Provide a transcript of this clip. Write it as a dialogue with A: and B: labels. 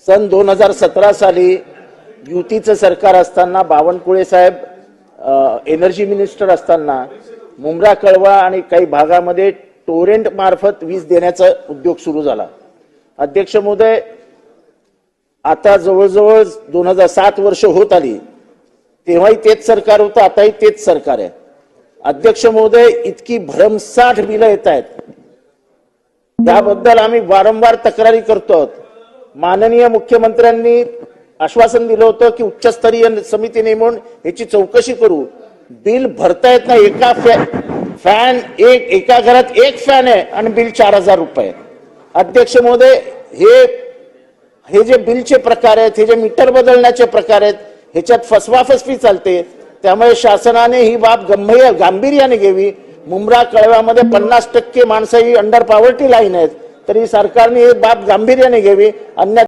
A: सन 2017 साली युतीचं सरकार असताना बावनकुळे साहेब एनर्जी मिनिस्टर असताना मुंब्रा कळवा आणि काही भागामध्ये टोरेंट मार्फत वीज देण्याचा उद्योग सुरू झाला। अध्यक्ष महोदय, आता जवळजवळ 2007 वर्ष होत आली, तेव्हाही तेच सरकार होतं, आताही तेच सरकार आहे। अध्यक्ष महोदय, इतकी भरमसाठ बिलं येत आहेत, त्याबद्दल आम्ही वारंवार तक्रारी करतो। माननीय मुख्यमंत्र्यांनी आश्वासन दिलं होतं की उच्चस्तरीय समिती नेमून याची चौकशी करू। बिल भरता येत नाही, एका घरात एक फॅन आहे आणि बिल 4000 रुपये। अध्यक्ष महोदय, हे जे बिलचे प्रकार आहेत, हे जे मीटर बदलण्याचे प्रकार आहेत, ह्याच्यात फसवाफसवी चालते। त्यामुळे शासनाने ही बाब गांभीर्याने घ्यावी। मुंब्रा कळव्यामध्ये 50% माणसं ही अंडर पॉवर्टी लाईन आहेत, तरी सरकारने ही बाब गांभीर्याने घ्यावी, अन्यथा